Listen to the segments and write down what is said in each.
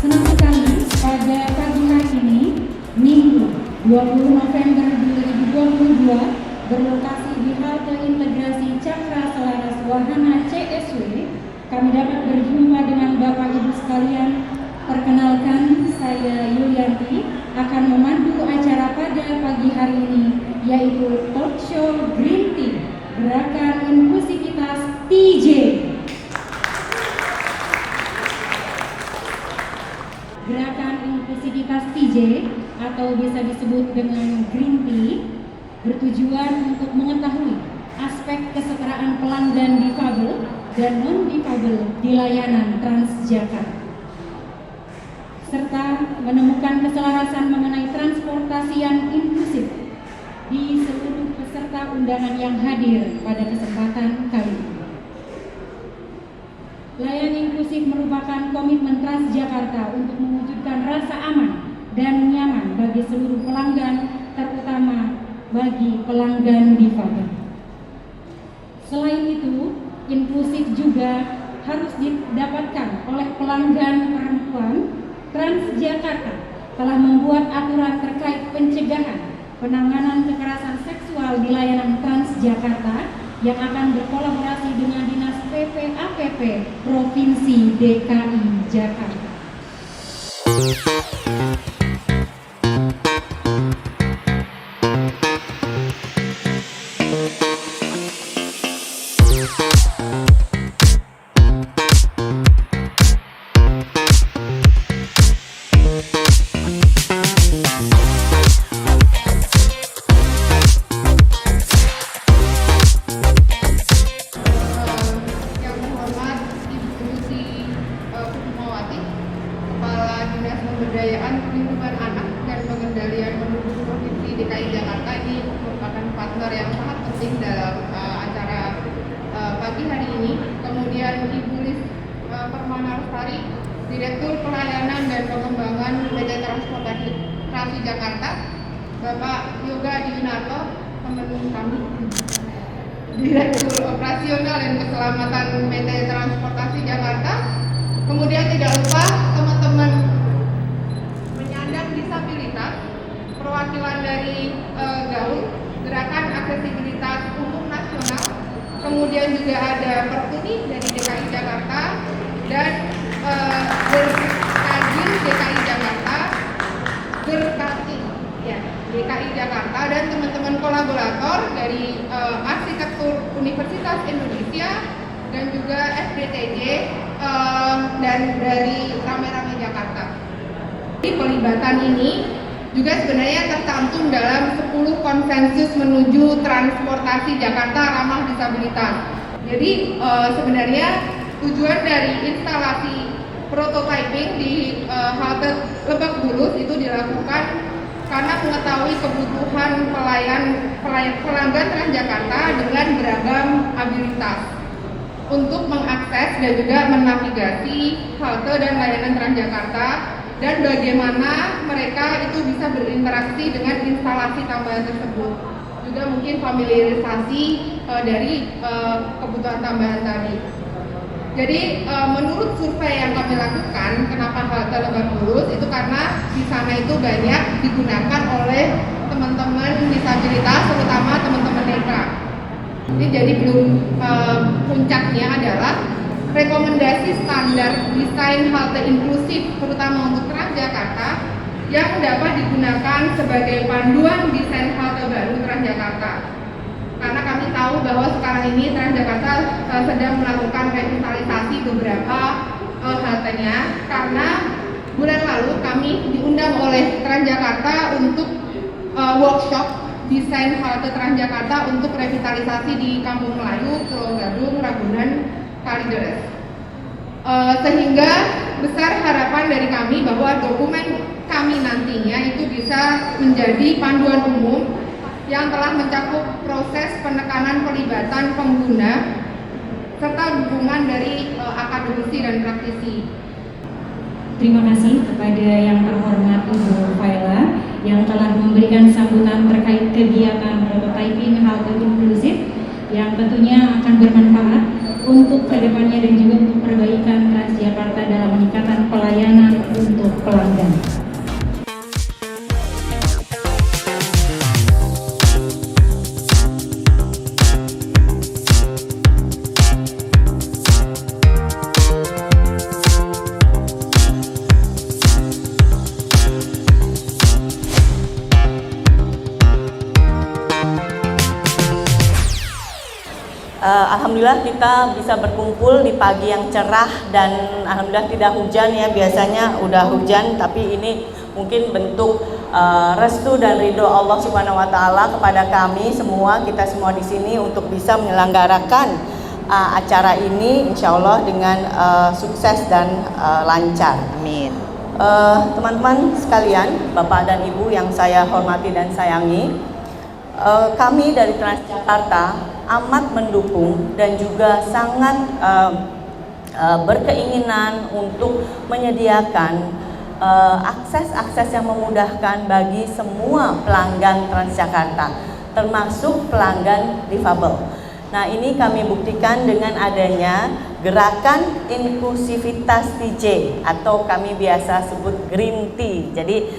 Senang sekali pada pagi hari ini, Minggu 20 November 2022, berlokasi di halte integrasi Cakra Selaras Wahana CSW, kami dapat berjumpa dengan Bapak Ibu sekalian. Perkenalkan, saya Yulianti akan memandu acara pada pagi hari ini, yaitu talk show Green Tea, Gerakan Inklusivitas TJ. Gerakan Inklusivitas TJ atau bisa disebut dengan Green Tea bertujuan untuk mengetahui aspek kesetaraan pelanggan difabel dan non-difabel di layanan Transjakarta, serta menemukan keselarasan mengenai transportasi yang inklusif di seluruh peserta undangan yang hadir pada kesempatan kali ini. Layanan inklusif merupakan komitmen Transjakarta untuk mewujudkan rasa aman dan nyaman bagi seluruh pelanggan, terutama bagi pelanggan difabel. Selain itu, inklusif juga harus didapatkan oleh pelanggan perempuan. Transjakarta telah membuat aturan terkait pencegahan penanganan kekerasan seksual di layanan Transjakarta yang akan berkolaborasi dengan Dinas PPAPP Provinsi DKI Jakarta. Pemberdayaan Perlindungan Anak dan Pengendalian Penduduk Provinsi DKI Jakarta ini merupakan partner yang sangat penting dalam acara pagi hari ini. Kemudian Ibu Lis Permana Lestari, Direktur Pelayanan dan Pengembangan PT Transportasi Jakarta, Bapak Yoga Adiwinarto, teman kami, Direktur Operasional dan Keselamatan PT Transportasi Jakarta. Kemudian tidak lupa teman-teman disabilitas, perwakilan dari GAUL, Gerakan Aksesibilitas Umum Nasional, kemudian juga ada Pertuni dari DKI Jakarta dan Berkajin DKI Jakarta, Berkati ya DKI Jakarta, dan teman-teman kolaborator dari Arsitektur Universitas Indonesia dan juga SDTJ dan dari Rame-Rame Jakarta. Pelibatan ini juga sebenarnya tercantum dalam 10 konsensus menuju transportasi Jakarta ramah disabilitas. Jadi sebenarnya tujuan dari instalasi prototyping di halte Lebak Bulus itu dilakukan karena mengetahui kebutuhan pelanggan Transjakarta dengan beragam abilitas untuk mengakses dan juga menavigasi halte dan layanan Transjakarta, dan bagaimana mereka itu bisa berinteraksi dengan instalasi tambahan tersebut. Juga mungkin familiarisasi dari kebutuhan tambahan tadi. Jadi menurut survei yang kami lakukan, kenapa halte Lebak Bulus itu karena di sana itu banyak digunakan oleh teman-teman disabilitas, terutama teman-teman netra. Jadi belum puncaknya adalah rekomendasi standar desain halte inklusif terutama untuk Transjakarta yang dapat digunakan sebagai panduan desain halte baru Transjakarta. Karena kami tahu bahwa sekarang ini Transjakarta sedang melakukan revitalisasi beberapa haltenya, karena bulan lalu kami diundang oleh Transjakarta untuk workshop desain halte Transjakarta untuk revitalisasi di Kampung Melayu, Pulau Gadung, Ragunan, Kalideres. Sehingga besar harapan dari kami bahwa dokumen kami nantinya itu bisa menjadi panduan umum yang telah mencakup proses penekanan pelibatan pengguna serta dukungan dari akademisi dan praktisi. Terima kasih kepada yang terhormat Ibu Faila yang telah memberikan sambutan terkait kegiatan prototyping halte inklusif yang tentunya akan bermanfaat untuk kedepannya dan juga untuk perbaikan Transjakarta dalam meningkatkan pelayanan untuk pelanggan. Alhamdulillah kita bisa berkumpul di pagi yang cerah dan alhamdulillah tidak hujan ya, biasanya udah hujan, tapi ini mungkin bentuk restu dan ridho Allah Subhanahu wa taala kepada kami semua, kita semua di sini untuk bisa menyelenggarakan acara ini insyaallah dengan sukses dan lancar. Amin. Teman-teman sekalian, Bapak dan Ibu yang saya hormati dan sayangi, kami dari Transjakarta amat mendukung dan juga sangat berkeinginan untuk menyediakan akses-akses yang memudahkan bagi semua pelanggan Transjakarta, termasuk pelanggan difabel. Nah, ini kami buktikan dengan adanya gerakan inklusivitas TJ atau kami biasa sebut Green Tea. Jadi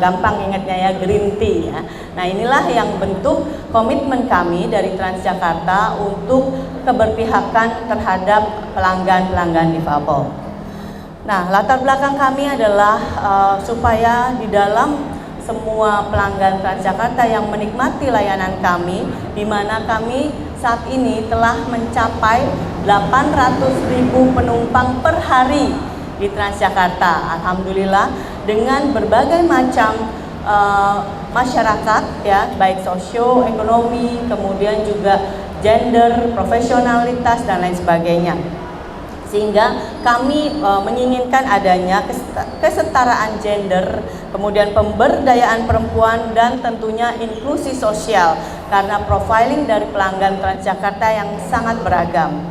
gampang ingatnya ya, Green Tea ya. Nah, inilah yang bentuk komitmen kami dari Transjakarta untuk keberpihakan terhadap pelanggan-pelanggan difabel. Nah, latar belakang kami adalah supaya di dalam semua pelanggan Transjakarta yang menikmati layanan kami, di mana kami saat ini telah mencapai 800.000 penumpang per hari di Transjakarta. Alhamdulillah, dengan berbagai macam masyarakat ya, baik sosio-ekonomi, kemudian juga gender, profesionalitas dan lain sebagainya. Sehingga kami menginginkan adanya kesetaraan gender, kemudian pemberdayaan perempuan dan tentunya inklusi sosial karena profiling dari pelanggan Transjakarta yang sangat beragam.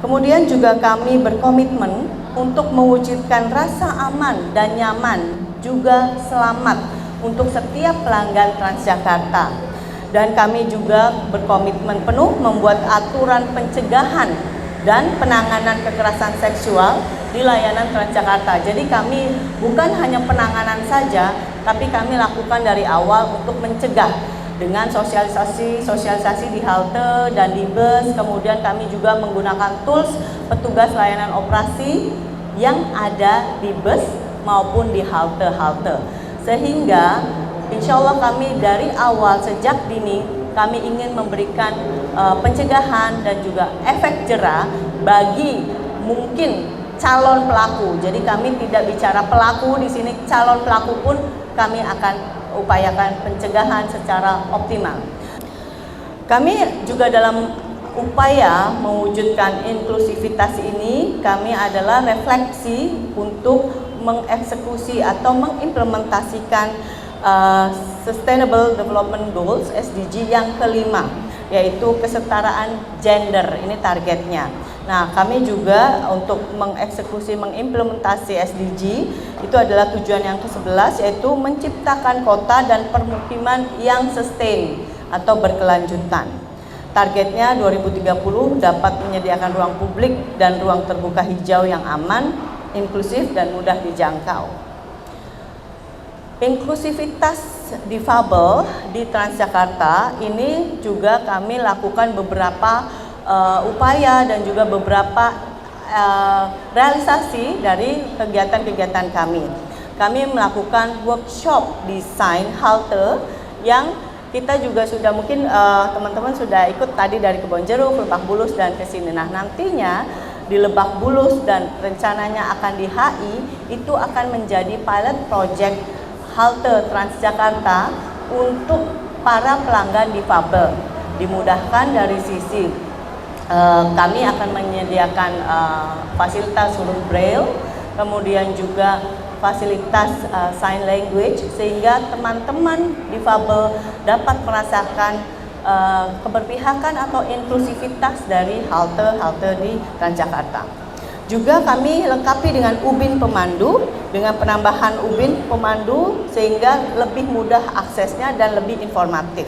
Kemudian juga kami berkomitmen untuk mewujudkan rasa aman dan nyaman juga selamat untuk setiap pelanggan Transjakarta. Dan kami juga berkomitmen penuh membuat aturan pencegahan dan penanganan kekerasan seksual di layanan Transjakarta. Jadi kami bukan hanya penanganan saja, tapi kami lakukan dari awal untuk mencegah dengan sosialisasi di halte dan di bus. Kemudian kami juga menggunakan tools petugas layanan operasi yang ada di bus maupun di halte-halte. Sehingga insya Allah kami dari awal sejak dini kami ingin memberikan pencegahan dan juga efek jera bagi mungkin calon pelaku. Jadi kami tidak bicara pelaku di sini, calon pelaku pun kami akan upayakan pencegahan secara optimal. Kami juga dalam upaya mewujudkan inklusivitas ini, kami adalah refleksi untuk mengeksekusi atau mengimplementasikan Sustainable Development Goals (SDG) yang kelima, yaitu kesetaraan gender. Ini targetnya. Nah, kami juga untuk mengeksekusi, mengimplementasi SDG itu adalah tujuan yang ke-11, yaitu menciptakan kota dan permukiman yang sustain atau berkelanjutan. Targetnya 2030 dapat menyediakan ruang publik dan ruang terbuka hijau yang aman, inklusif dan mudah dijangkau. Inklusivitas difabel di Transjakarta ini juga kami lakukan beberapa upaya dan juga beberapa realisasi dari kegiatan-kegiatan kami. Kami melakukan workshop desain halte yang kita juga sudah mungkin teman-teman sudah ikut tadi dari Kebonjeruk, Lebak Bulus dan ke sini. Nah, nantinya di Lebak Bulus dan rencananya akan di HI itu akan menjadi pilot project halte Transjakarta untuk para pelanggan difabel. Dimudahkan dari sisi kami akan menyediakan fasilitas huruf braille, kemudian juga fasilitas sign language sehingga teman-teman difabel dapat merasakan keberpihakan atau inklusivitas dari halte-halte di Transjakarta. Juga kami lengkapi dengan ubin pemandu, dengan penambahan ubin pemandu sehingga lebih mudah aksesnya dan lebih informatif.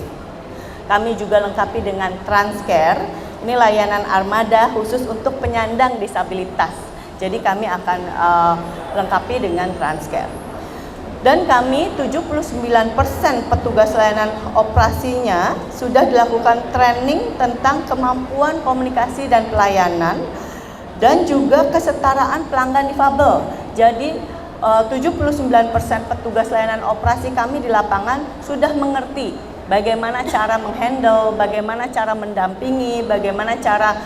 Kami juga lengkapi dengan Transcare, ini layanan armada khusus untuk penyandang disabilitas. Jadi kami akan lengkapi dengan Transcare. Dan kami 79% petugas layanan operasinya sudah dilakukan training tentang kemampuan komunikasi dan pelayanan dan juga kesetaraan pelanggan difabel. Jadi 79% petugas layanan operasi kami di lapangan sudah mengerti bagaimana cara menghandle, bagaimana cara mendampingi, bagaimana cara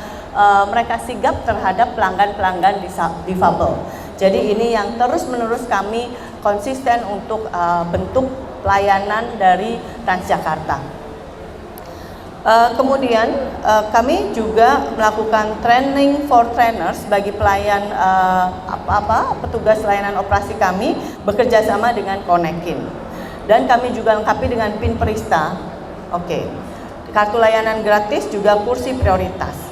mereka sigap terhadap pelanggan-pelanggan difabel. Jadi ini yang terus-menerus kami konsisten untuk bentuk pelayanan dari Transjakarta. Kemudian kami juga melakukan training for trainers bagi pelayan petugas layanan operasi kami bekerja sama dengan Konekin. Dan kami juga lengkapi dengan PIN Perista. Oke. Kartu layanan gratis juga kursi prioritas.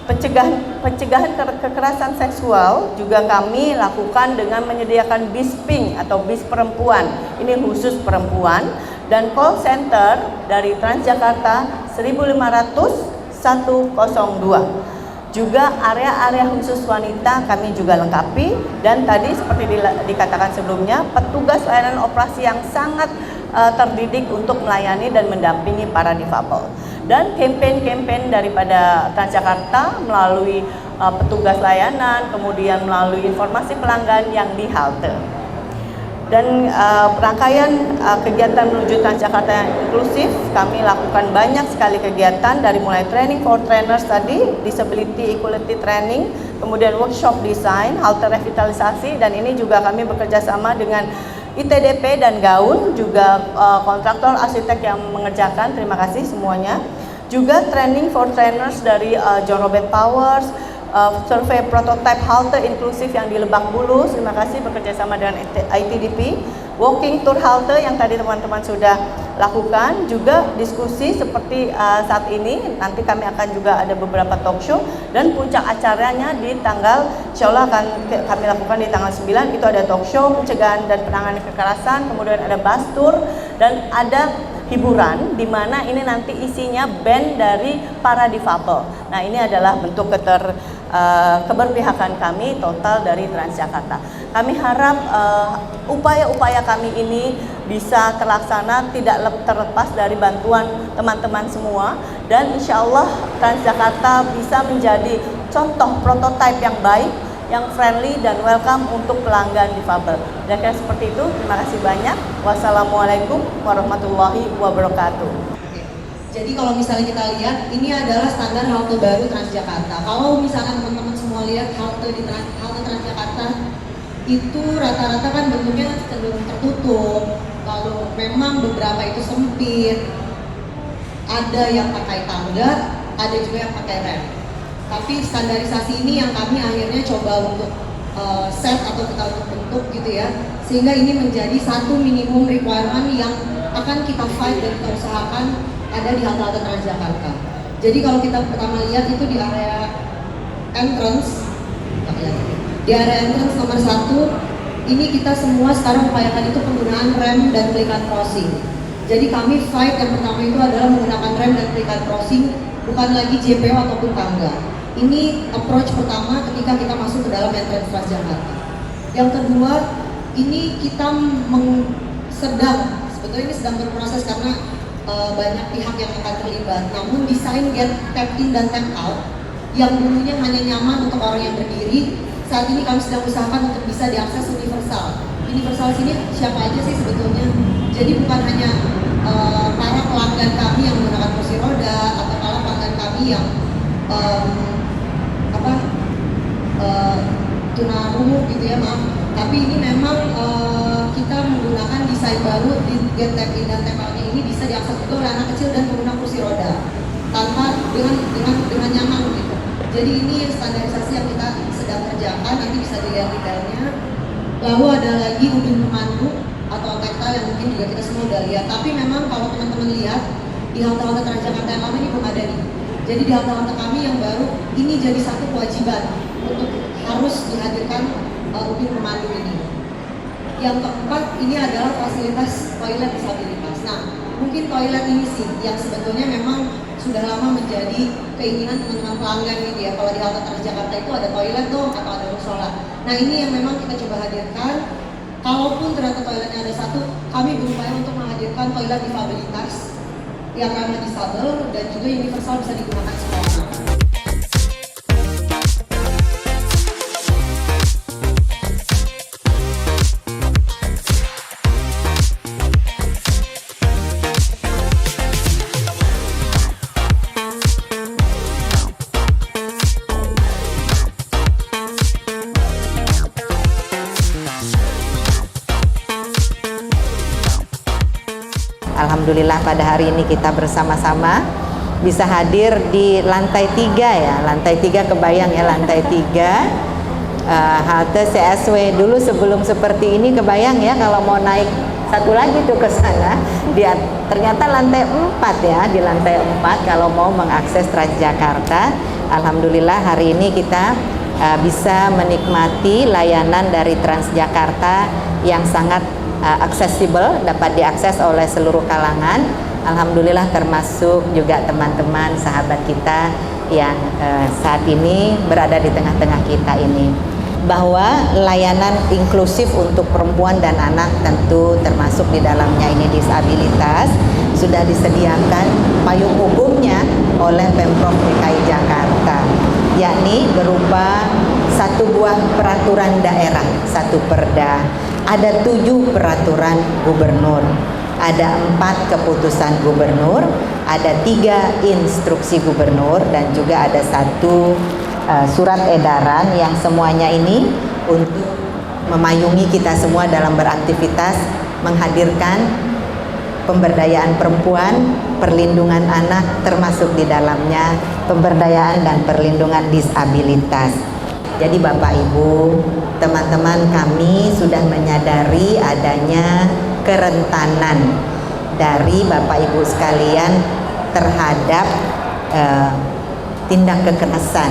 Pencegahan kekerasan seksual juga kami lakukan dengan menyediakan bis pink atau bis perempuan. Ini khusus perempuan dan call center dari Transjakarta 1500102. Juga area-area khusus wanita kami juga lengkapi dan tadi seperti dikatakan sebelumnya petugas layanan operasi yang sangat terdidik untuk melayani dan mendampingi para difabel. Dan campaign-campaign daripada Transjakarta melalui petugas layanan, kemudian melalui informasi pelanggan yang di halte. Dan rangkaian kegiatan menuju Transjakarta yang inklusif, kami lakukan banyak sekali kegiatan dari mulai training for trainers tadi, disability equality training, kemudian workshop design, halte revitalisasi, dan ini juga kami bekerja sama dengan ITDP dan Gaun, juga kontraktor arsitek yang mengerjakan, terima kasih semuanya. Juga training for trainers dari John Robert Powers, survei prototype halte inklusif yang di Lebak Bulus, terima kasih bekerja sama dengan ITDP. Walking tour halte yang tadi teman-teman sudah lakukan, juga diskusi seperti saat ini, nanti kami akan juga ada beberapa talk show, dan puncak acaranya di tanggal, insya Allah akan kami lakukan di tanggal 9, itu ada talk show, pencegahan dan penanganan kekerasan, kemudian ada bus tour, dan ada hiburan, di mana ini nanti isinya band dari para difabel. Nah ini adalah bentuk keberpihakan kami total dari Transjakarta. Kami harap upaya-upaya kami ini bisa terlaksana tidak terlepas dari bantuan teman-teman semua, dan insya Allah Transjakarta bisa menjadi contoh prototipe yang baik, yang friendly dan welcome untuk pelanggan difabel. Kira-kira seperti itu. Terima kasih banyak. Wassalamualaikum warahmatullahi wabarakatuh. Jadi kalau misalnya kita lihat, ini adalah standar halte baru Transjakarta. Kalau misalkan teman-teman semua lihat halte Transjakarta, itu rata-rata kan bentuknya cenderung tertutup. Lalu memang beberapa itu sempit. Ada yang pakai tangga, ada juga yang pakai rem. Tapi standarisasi ini yang kami akhirnya coba untuk set atau kita untuk bentuk gitu ya, sehingga ini menjadi satu minimum requirement yang akan kita fight dan kita usahakan ada di halte-halte Transjakarta. Jadi kalau kita pertama lihat itu di area entrance, nomor 1, ini kita semua sekarang upayakan itu penggunaan rem dan pelikan crossing. Jadi kami fight yang pertama itu adalah menggunakan rem dan pelikan crossing, bukan lagi JPO ataupun tangga. Ini approach pertama ketika kita masuk ke dalam entrance Transjakarta. Yang kedua, ini kita sebetulnya ini sedang berproses karena banyak pihak yang akan terlibat. Namun desain gate tap in dan tap out yang dulunya hanya nyaman untuk orang yang berdiri, saat ini kami sedang usahakan untuk bisa diakses universal. Universal sini siapa aja sih sebetulnya? Jadi bukan hanya para pelanggan kami yang menggunakan kursi roda atau para pelanggan kami yang tunarungu gitu ya, maaf. Tapi ini memang kita menggunakan desain baru di gate tap in dan tap out ini bisa diakses juga oleh anak kecil dan pengguna kursi roda tanpa dengan nyaman gitu. Jadi ini standarisasi yang kita sedang kerjakan, nanti bisa dilihat detailnya. Lalu ada lagi ubin pemandu atau tactile yang mungkin juga kita semua udah lihat. Tapi memang kalau teman-teman lihat di halte-halte Transjakarta yang lama ini belum ada nih. Jadi di halte-halte kami yang baru ini jadi satu kewajiban untuk harus dihadirkan ubin pemandu ini. Yang keempat ini adalah fasilitas toilet disabilitas. Nah, mungkin toilet ini sih yang sebetulnya memang sudah lama menjadi keinginan teman-teman pelanggan gitu ya. Kalau di halte Transjakarta itu ada toilet dong atau ada musola. Nah, ini yang memang kita coba hadirkan. Kalaupun ternyata toiletnya ada satu, kami berupaya untuk menghadirkan toilet difabilitas yang ramah disabel dan juga universal bisa digunakan semua orang. Alhamdulillah pada hari ini kita bersama-sama bisa hadir di lantai 3 ya, lantai 3 kebayang ya, lantai 3 halte CSW. Dulu sebelum seperti ini kebayang ya kalau mau naik satu lagi tuh ke sana, ternyata lantai 4 ya, di lantai 4 kalau mau mengakses Transjakarta. Alhamdulillah hari ini kita bisa menikmati layanan dari Transjakarta yang sangat aksesibel, dapat diakses oleh seluruh kalangan. Alhamdulillah termasuk juga teman-teman sahabat kita yang saat ini berada di tengah-tengah kita ini. Bahwa layanan inklusif untuk perempuan dan anak tentu termasuk di dalamnya ini disabilitas sudah disediakan payung hukumnya oleh Pemprov DKI Jakarta, yakni berupa satu buah peraturan daerah, satu perda. Ada 7 peraturan gubernur, ada 4 keputusan gubernur, ada 3 instruksi gubernur, dan juga ada 1 surat edaran yang semuanya ini untuk memayungi kita semua dalam beraktivitas menghadirkan pemberdayaan perempuan, perlindungan anak, termasuk di dalamnya pemberdayaan dan perlindungan disabilitas. Jadi Bapak Ibu, teman-teman kami sudah menyadari adanya kerentanan dari Bapak Ibu sekalian terhadap tindak kekerasan.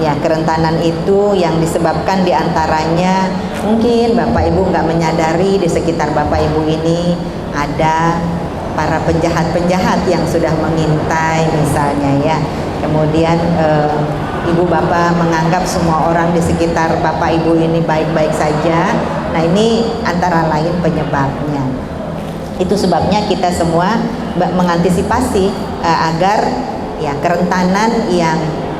Ya, kerentanan itu yang disebabkan diantaranya mungkin Bapak Ibu nggak menyadari di sekitar Bapak Ibu ini ada para penjahat-penjahat yang sudah mengintai misalnya ya. Kemudian Ibu Bapak menganggap semua orang di sekitar Bapak Ibu ini baik-baik saja. Nah, ini antara lain penyebabnya. Itu sebabnya kita semua mengantisipasi agar ya kerentanan yang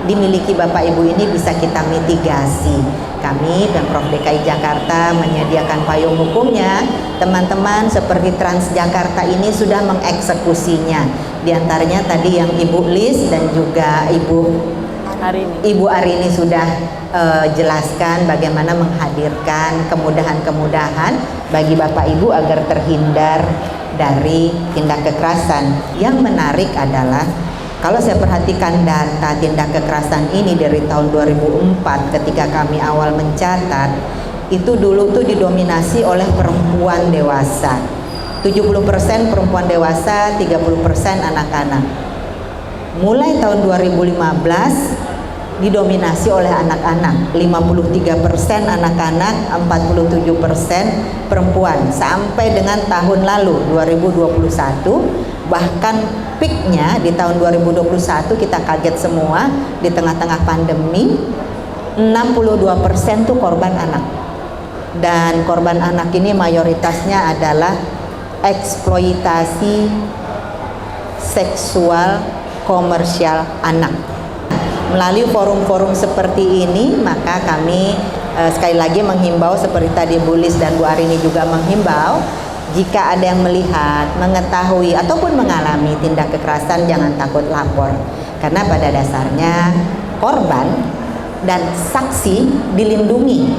dimiliki Bapak Ibu ini bisa kita mitigasi. Kami Pemprov DKI Jakarta menyediakan payung hukumnya. Teman-teman seperti Transjakarta ini sudah mengeksekusinya. Di antaranya tadi yang Ibu Lis dan juga Ibu Arini sudah jelaskan bagaimana menghadirkan kemudahan-kemudahan bagi Bapak Ibu agar terhindar dari tindak kekerasan. Yang menarik adalah kalau saya perhatikan data tindak kekerasan ini dari tahun 2004 ketika kami awal mencatat, itu dulu tuh didominasi oleh perempuan dewasa. 70% perempuan dewasa, 30% anak-anak. Mulai tahun 2015 didominasi oleh anak-anak, 53% anak-anak, 47% perempuan. Sampai dengan tahun lalu 2021, bahkan peaknya di tahun 2021 kita kaget semua di tengah-tengah pandemi, 62% tuh korban anak. Dan korban anak ini mayoritasnya adalah eksploitasi seksual komersial anak. Melalui forum-forum seperti ini, maka kami sekali lagi menghimbau seperti tadi Bu Lis dan Bu Arini juga menghimbau, jika ada yang melihat, mengetahui ataupun mengalami tindak kekerasan, jangan takut lapor. Karena pada dasarnya korban dan saksi dilindungi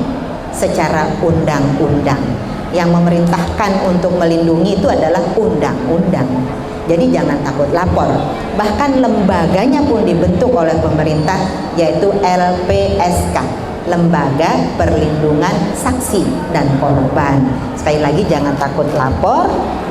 secara undang-undang. Yang memerintahkan untuk melindungi itu adalah undang-undang. Jadi jangan takut lapor. Bahkan lembaganya pun dibentuk oleh pemerintah, yaitu LPSK, Lembaga Perlindungan Saksi dan Korban. Sekali lagi jangan takut lapor,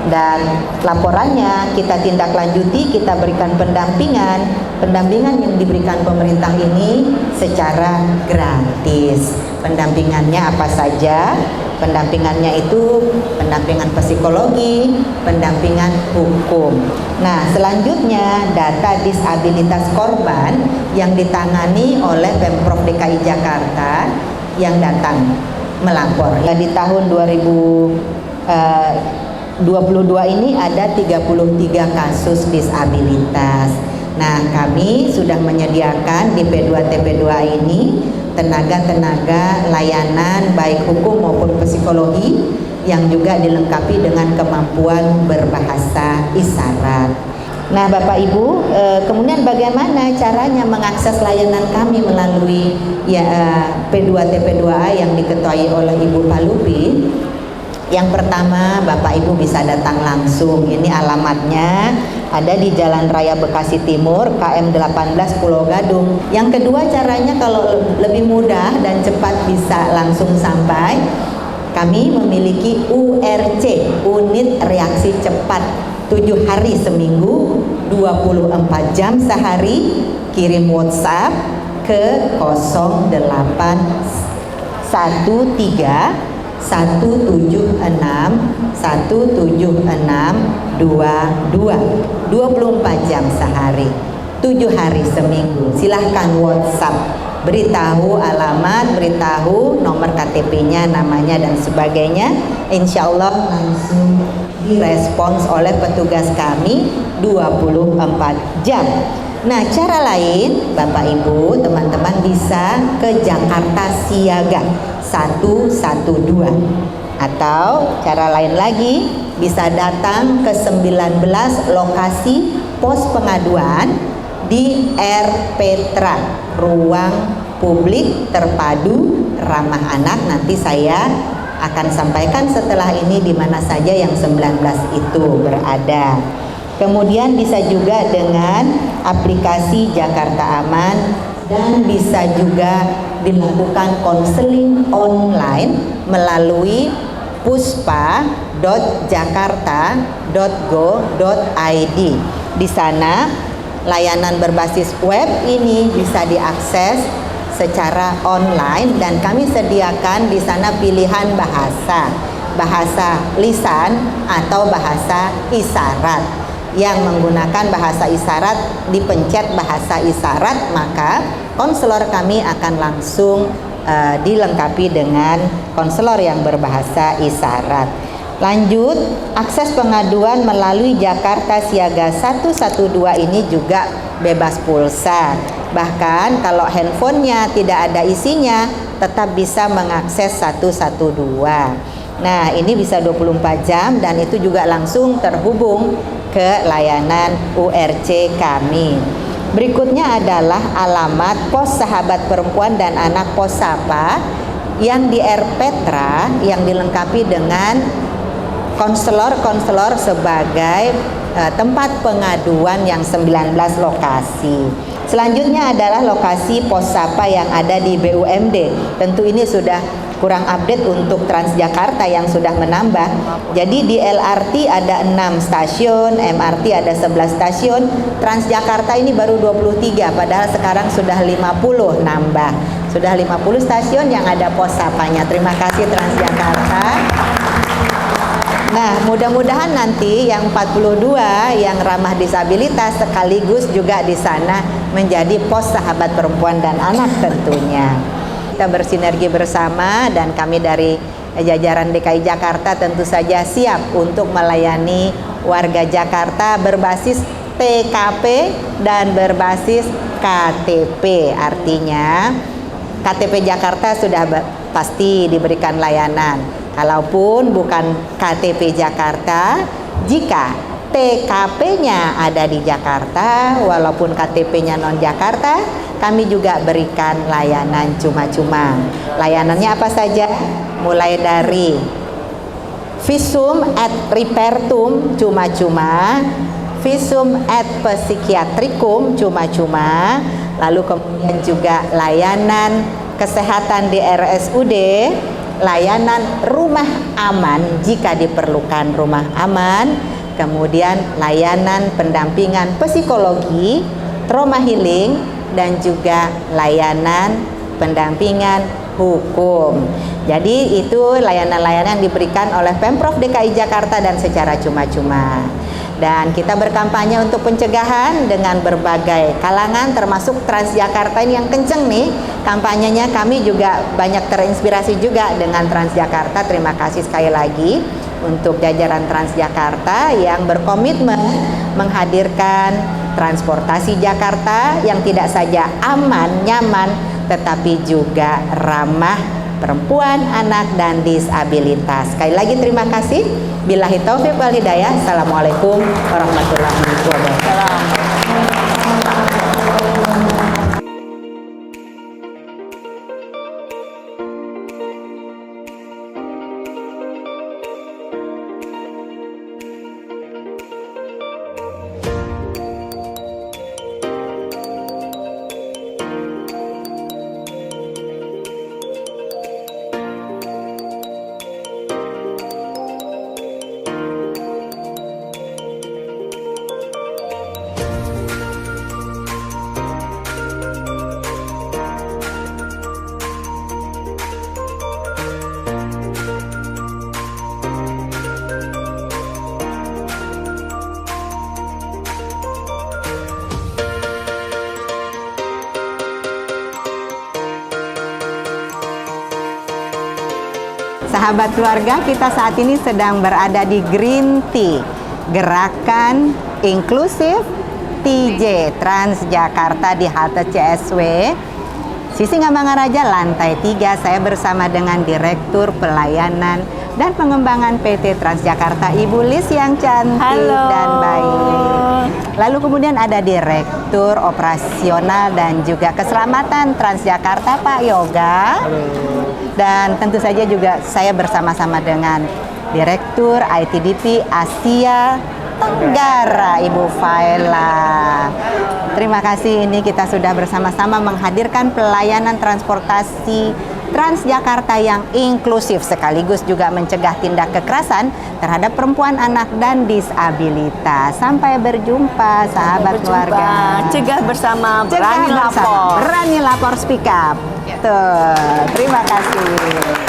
dan laporannya kita tindak lanjuti, kita berikan pendampingan. Pendampingan yang diberikan pemerintah ini secara gratis. Pendampingannya apa saja? Pendampingannya itu pendampingan psikologi, pendampingan hukum. Nah, selanjutnya data disabilitas korban yang ditangani oleh Pemprov DKI Jakarta yang datang melapor. Di tahun 2022 ini ada 33 kasus disabilitas. Nah, kami sudah menyediakan di P2TP2 ini tenaga-tenaga layanan baik hukum maupun psikologi yang juga dilengkapi dengan kemampuan berbahasa isyarat. Nah, Bapak Ibu, kemudian bagaimana caranya mengakses layanan kami melalui P2TP2A yang diketuai oleh Ibu Palupi? Yang pertama, Bapak Ibu bisa datang langsung. Ini alamatnya ada di Jalan Raya Bekasi Timur, KM 18 Pulau Gadung. Yang kedua, caranya kalau lebih mudah dan cepat bisa langsung sampai, kami memiliki URC, unit reaksi cepat, 7 hari seminggu, 24 jam sehari. Kirim WhatsApp ke 0813 176 176 22 24 jam sehari, 7 hari seminggu. Silahkan WhatsApp, beritahu alamat, beritahu nomor KTP-nya, namanya dan sebagainya. Insya Allah langsung direspons oleh petugas kami 24 jam. Nah, cara lain Bapak Ibu teman-teman bisa ke Jakarta Siaga 112, atau cara lain lagi bisa datang ke 19 lokasi pos pengaduan di RPTRA, Ruang Publik Terpadu Ramah Anak. Nanti saya akan sampaikan setelah ini di mana saja yang 19 itu berada. Kemudian bisa juga dengan aplikasi Jakarta Aman, dan bisa juga dilakukan konseling online melalui puspa.jakarta.go.id. Di sana layanan berbasis web ini bisa diakses secara online, dan kami sediakan di sana pilihan bahasa lisan atau bahasa isyarat. Yang menggunakan bahasa isyarat, dipencet bahasa isyarat, maka konselor kami akan langsung dilengkapi dengan konselor yang berbahasa isyarat. Lanjut, akses pengaduan melalui Jakarta Siaga 112 ini juga bebas pulsa. Bahkan kalau handphonenya tidak ada isinya, tetap bisa mengakses 112. Nah, ini bisa 24 jam dan itu juga langsung terhubung ke layanan URC kami. Berikutnya adalah alamat Pos Sahabat Perempuan dan Anak Posapa yang di RPTRA yang dilengkapi dengan konselor-konselor sebagai tempat pengaduan yang 19 lokasi. Selanjutnya adalah lokasi Pos Sapa yang ada di BUMD. Tentu ini sudah kurang update untuk Transjakarta yang sudah menambah. Jadi di LRT ada 6 stasiun, MRT ada 11 stasiun, Transjakarta ini baru 23, padahal sekarang sudah 50 nambah. Sudah 50 stasiun yang ada pos sapanya. Terima kasih Transjakarta. Nah, mudah-mudahan nanti yang 42 yang ramah disabilitas sekaligus juga di sana menjadi pos sahabat perempuan dan anak tentunya. Kita bersinergi bersama, dan kami dari jajaran DKI Jakarta tentu saja siap untuk melayani warga Jakarta berbasis TKP dan berbasis KTP. Artinya KTP Jakarta sudah pasti diberikan layanan. Kalaupun bukan KTP Jakarta, jika TKP-nya ada di Jakarta, walaupun KTP-nya non Jakarta, kami juga berikan layanan cuma-cuma. Layanannya apa saja? Mulai dari visum et repertum cuma-cuma, visum et psikiatrikum cuma-cuma, lalu kemudian juga layanan kesehatan di RSUD, layanan rumah aman jika diperlukan rumah aman, kemudian layanan pendampingan psikologi, trauma healing, dan juga layanan pendampingan hukum. Jadi itu layanan-layanan yang diberikan oleh Pemprov DKI Jakarta dan secara cuma-cuma. Dan kita berkampanye untuk pencegahan dengan berbagai kalangan, termasuk Transjakarta ini yang kenceng nih kampanyenya. Kami juga banyak terinspirasi juga dengan Transjakarta. Terima kasih sekali lagi untuk jajaran Transjakarta yang berkomitmen menghadirkan transportasi Jakarta yang tidak saja aman, nyaman, tetapi juga ramah perempuan, anak, dan disabilitas. Sekali lagi terima kasih. Billahi taufiq wal hidayah. Assalamualaikum warahmatullahi wabarakatuh. Sahabat keluarga, kita saat ini sedang berada di Green Tea, Gerakan Inklusif TJ Transjakarta di halte CSW Sisingamangaraja lantai 3. Saya bersama dengan Direktur Pelayanan dan Pengembangan PT Transjakarta, Ibu Lis yang cantik dan baik. Lalu kemudian ada Direktur Operasional dan juga Keselamatan Transjakarta, Pak Yoga. Dan tentu saja juga saya bersama-sama dengan Direktur ITDP Asia Tenggara, Ibu Faila. Terima kasih, ini kita sudah bersama-sama menghadirkan pelayanan transportasi Transjakarta yang inklusif sekaligus juga mencegah tindak kekerasan terhadap perempuan, anak, dan disabilitas. Sampai berjumpa, sahabat keluarga. Cegah bersama, Cegah berani bersama, lapor. berani lapor, speak up. Tuh, terima kasih.